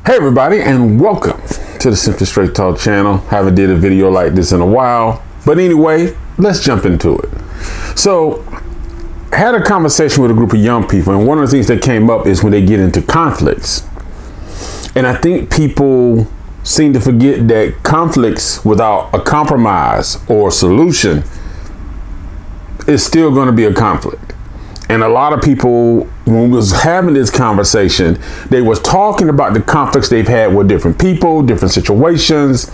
Hey everybody, and welcome to the Simply Straight Talk channel. Haven't did a video like this in a while, but anyway, let's jump into it. So, had a conversation with a group of young people, and one of the things that came up is when they get into conflicts. And I think people seem to forget that conflicts without a compromise or solution is still going to be a conflict. And a lot of people, when we was having this conversation, they was talking about the conflicts they've had with different people, different situations.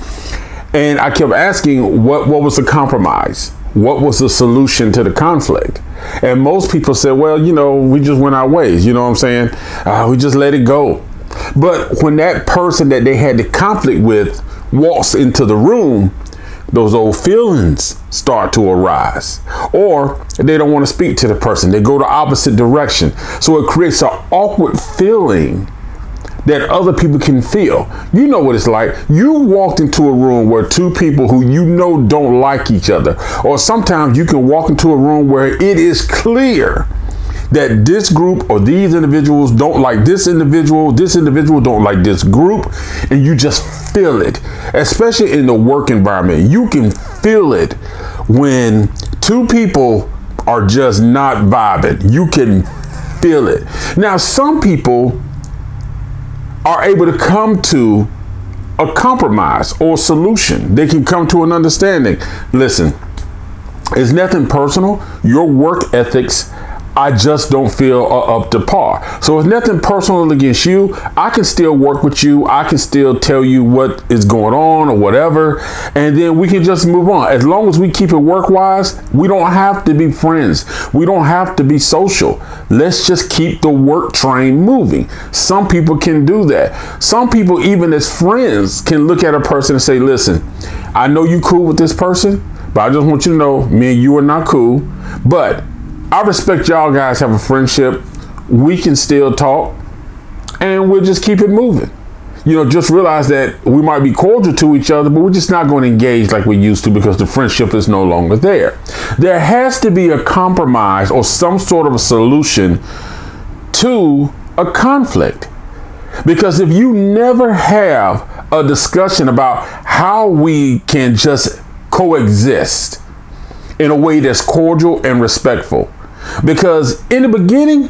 And I kept asking, what was the compromise? What was the solution to the conflict? And most people said, well, we just went our ways. You know what I'm saying? We just let it go. But when that person that they had the conflict with walks into the room, those old feelings start to arise, or they don't want to speak to the person. They go the opposite direction. So it creates an awkward feeling that other people can feel. You know what it's like. You walked into a room where two people who don't like each other, or sometimes you can walk into a room where it is clear that this group or these individuals don't like this individual don't like this group, and you just feel it. Especially in the work environment, you can feel it when two people are just not vibing. You can feel it. Now, some people are able to come to a compromise or solution. They can come to an understanding. Listen, it's nothing personal. Your work ethics, I just don't feel up to par. So it's nothing personal against you. I can still work with you. I can still tell you what is going on or whatever. And then we can just move on. As long as we keep it work-wise, we don't have to be friends. We don't have to be social. Let's just keep the work train moving. Some people can do that. Some people, even as friends, can look at a person and say, listen, I know you cool with this person, but I just want you to know me and you are not cool. But I respect y'all guys have a friendship. We can still talk and we'll just keep it moving. Just realize that we might be cordial to each other, but we're just not going to engage like we used to because the friendship is no longer there. There has to be a compromise or some sort of a solution to a conflict. Because if you never have a discussion about how we can just coexist in a way that's cordial and respectful. Because in the beginning,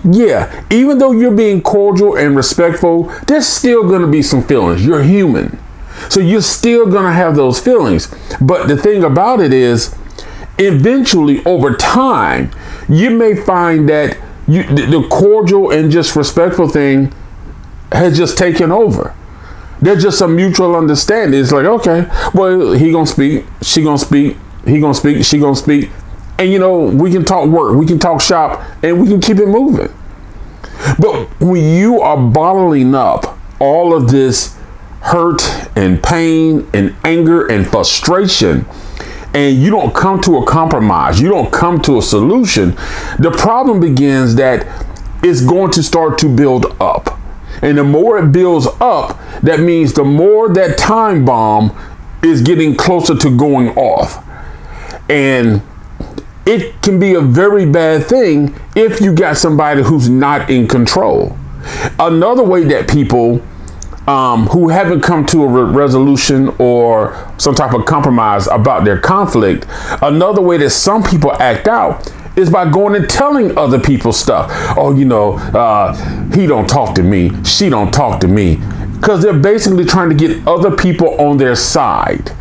even though you're being cordial and respectful, there's still going to be some feelings. You're human. So you're still going to have those feelings. But the thing about it is, eventually, over time, you may find that the cordial and just respectful thing has just taken over. There's just a mutual understanding. It's like, okay, well, he going to speak, she going to speak, he going to speak, she going to speak. And, we can talk work, we can talk shop, and we can keep it moving. But when you are bottling up all of this hurt and pain and anger and frustration, and you don't come to a compromise, you don't come to a solution, the problem begins that it's going to start to build up. And the more it builds up, that means the more that time bomb is getting closer to going off. And it can be a very bad thing if you got somebody who's not in control. Another way that people who haven't come to a resolution or some type of compromise about their conflict, another way that some people act out is by going and telling other people stuff. Oh, he don't talk to me. She don't talk to me. Because they're basically trying to get other people on their side.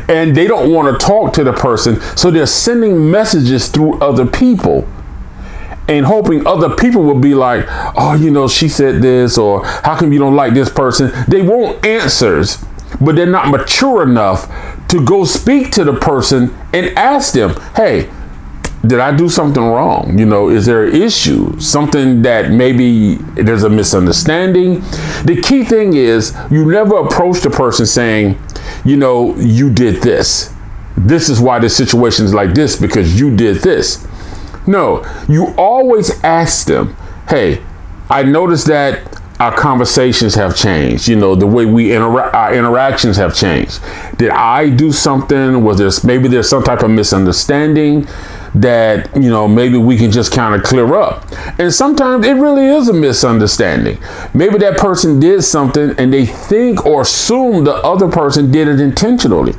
And they don't want to talk to the person, so they're sending messages through other people and hoping other people will be like, oh, she said this, or how come you don't like this person? They want answers, but they're not mature enough to go speak to the person and ask them, hey, did I do something wrong? Is there an issue? Something that maybe there's a misunderstanding? The key thing is you never approach the person saying, you did this. This is why the situation is like this because you did this. No, you always ask them, hey, I noticed that our conversations have changed. The way our interactions have changed. Did I do something? Maybe there's some type of misunderstanding that, maybe we can just kind of clear up. And sometimes it really is a misunderstanding. Maybe that person did something and they think or assume the other person did it intentionally.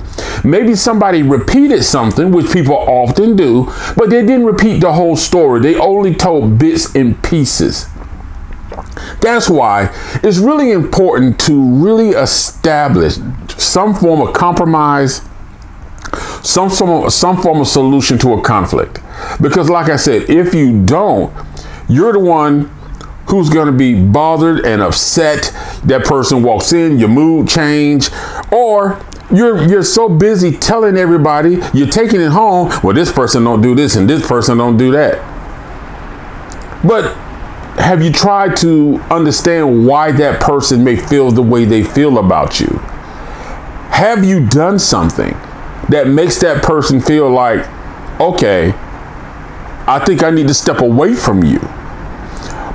Maybe somebody repeated something, which people often do, but they didn't repeat the whole story. They only told bits and pieces. That's why it's really important to really establish some form of compromise, some form of solution to a conflict. Because like I said, if you don't, you're the one who's going to be bothered and upset. That person walks in, your mood change, or you're so busy telling everybody, you're taking it home, well, this person don't do this and this person don't do that. But have you tried to understand why that person may feel the way they feel about you? Have you done something that makes that person feel like, okay, I think I need to step away from you?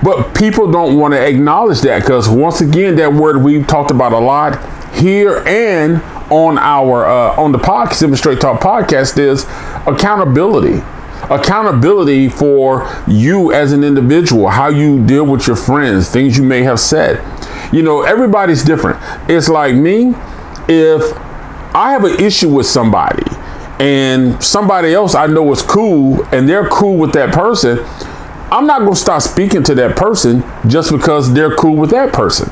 But people don't want to acknowledge that, because once again, that word we've talked about a lot here and on our on the podcast, Simple Straight Talk podcast, is accountability. Accountability for you as an individual, how you deal with your friends, things you may have said. Everybody's different. It's like me, if I have an issue with somebody and somebody else I know is cool and they're cool with that person, I'm not going to start speaking to that person just because they're cool with that person.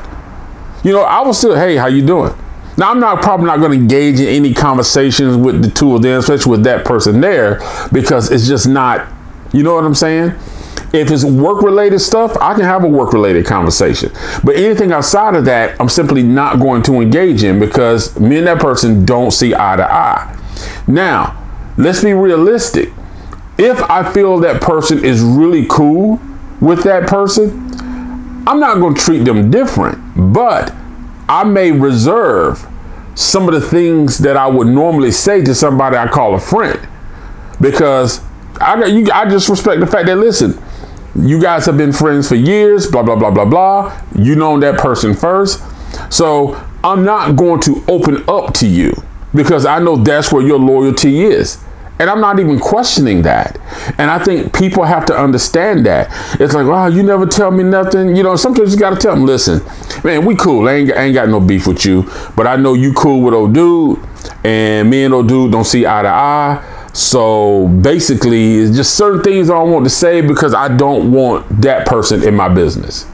I will still, hey, how you doing? Now, I'm probably not going to engage in any conversations with the two of them, especially with that person there, because it's just not, you know what I'm saying? If it's work-related stuff, I can have a work-related conversation. But anything outside of that, I'm simply not going to engage in, because me and that person don't see eye to eye. Now, let's be realistic. If I feel that person is really cool with that person, I'm not going to treat them different, but I may reserve some of the things that I would normally say to somebody I call a friend, because I just respect the fact that, listen, you guys have been friends for years, blah, blah, blah, blah, blah. You know that person first. So I'm not going to open up to you, because I know that's where your loyalty is. And I'm not even questioning that. And I think people have to understand that. It's like, wow, you never tell me nothing. Sometimes you got to tell them, listen, man, we cool. I ain't got no beef with you. But I know you cool with old dude. And me and old dude don't see eye to eye. So basically, it's just certain things I don't want to say, because I don't want that person in my business.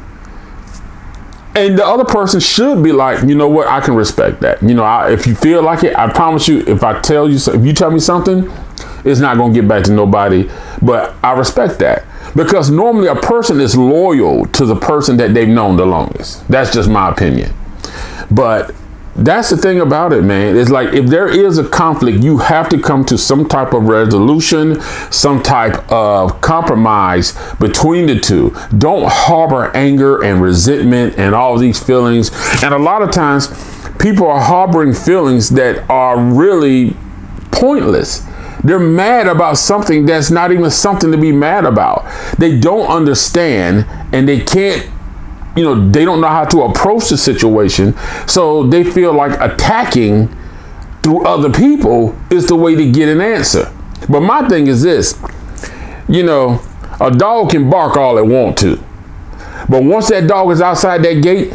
And the other person should be like, you know what, I can respect that. If you feel like it, I promise you, if you tell me something, it's not going to get back to nobody. But I respect that, because normally a person is loyal to the person that they've known the longest. That's just my opinion. But that's the thing about it, man. It's like, if there is a conflict, you have to come to some type of resolution, some type of compromise between the two. Don't harbor anger and resentment and all these feelings. And a lot of times people are harboring feelings that are really pointless. They're mad about something that's not even something to be mad about. They don't understand, and they can't, they don't know how to approach the situation. So they feel like attacking through other people is the way to get an answer. But my thing is this, a dog can bark all it wants to, but once that dog is outside that gate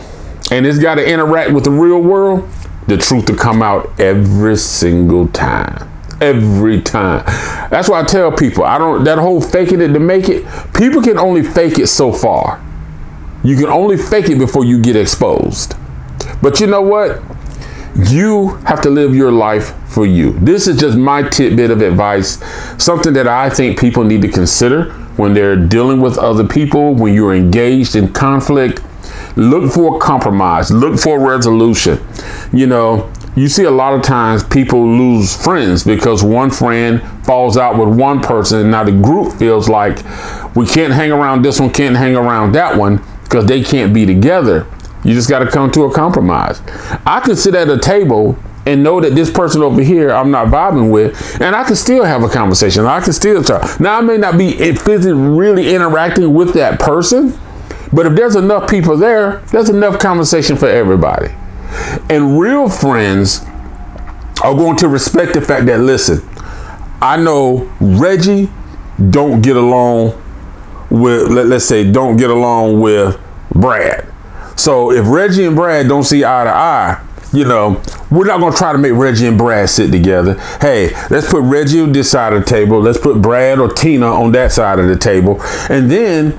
and it's got to interact with the real world, the truth will come out every single time. Every time. That's why I tell people, that whole faking it to make it, people can only fake it so far. You can only fake it before you get exposed. But you know what? You have to live your life for you. This is just my tidbit of advice, something that I think people need to consider when they're dealing with other people, when you're engaged in conflict. Look for a compromise, look for a resolution. You see a lot of times people lose friends because one friend falls out with one person. And now the group feels like, we can't hang around this one, can't hang around that one, because they can't be together. You just got to come to a compromise. I can sit at a table and know that this person over here I'm not vibing with, and I can still have a conversation. I can still talk. Now, I may not be physically really interacting with that person, but if there's enough people there, there's enough conversation for everybody. And real friends are going to respect the fact that, listen, I know Reggie don't get along with, let's say, don't get along with Brad. So if Reggie and Brad don't see eye to eye, you know, we're not going to try to make Reggie and Brad sit together. Hey, let's put Reggie on this side of the table. Let's put Brad or Tina on that side of the table. And then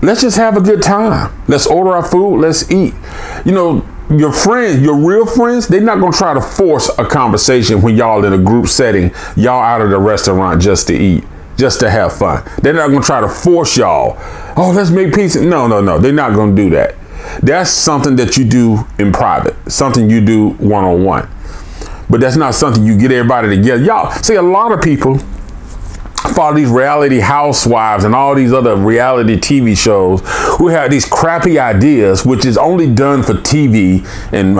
let's just have a good time. Let's order our food. Let's eat. You know, your friends, your real friends, they're not going to try to force a conversation when y'all in a group setting, y'all out of the restaurant just to eat, just to have fun. They're not going to try to force y'all. Oh, let's make pizza. No. They're not going to do that. That's something that you do in private, something you do one-on-one. But that's not something you get everybody together. Y'all see, a lot of people follow these reality housewives and all these other reality TV shows who have these crappy ideas, which is only done for TV and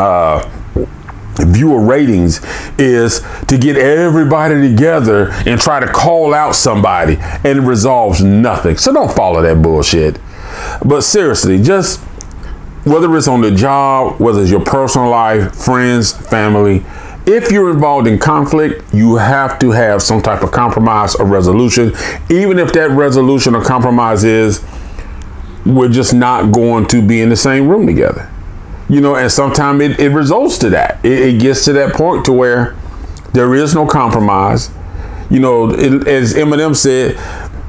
viewer ratings, is to get everybody together and try to call out somebody, and it resolves nothing. So don't follow that bullshit. But seriously, just whether it's on the job, whether it's your personal life, friends, family, if you're involved in conflict, you have to have some type of compromise or resolution, even if that resolution or compromise is we're just not going to be in the same room together. You know, and sometimes it results to that. It gets to that point to where there is no compromise. You know, as Eminem said,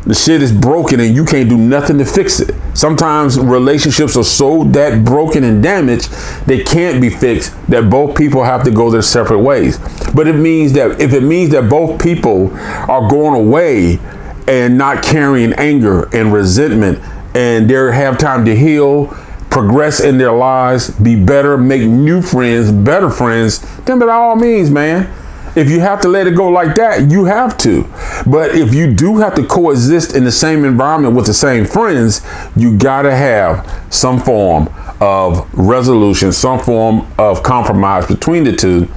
the shit is broken and you can't do nothing to fix it. Sometimes relationships are so that broken and damaged, they can't be fixed, that both people have to go their separate ways. But it means that if it means that both people are going away and not carrying anger and resentment, and they have time to heal, progress in their lives, be better, make new friends, better friends, then by all means, man. If you have to let it go like that, you have to. But if you do have to coexist in the same environment with the same friends, you gotta have some form of resolution, some form of compromise between the two,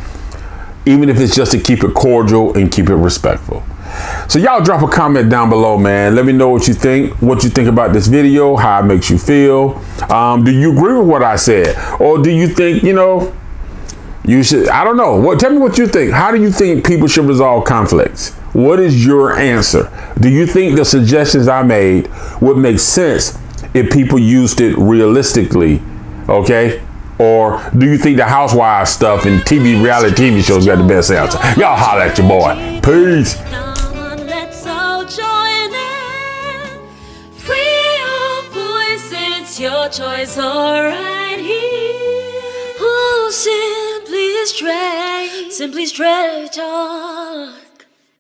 even if it's just to keep it cordial and keep it respectful. So y'all drop a comment down below, man. Let me know what you think about this video, how it makes you feel. Do you agree with what I said? Or do you think, you know, you should, I don't know. Tell me what you think. How do you think people should resolve conflicts? What is your answer? Do you think the suggestions I made would make sense if people used it realistically? Okay? Or do you think the housewives stuff and reality TV shows got the best answer? Y'all holler at your boy. Peace. Let's all join in. Free your voice, it's your choice, alright here. Simply straight on.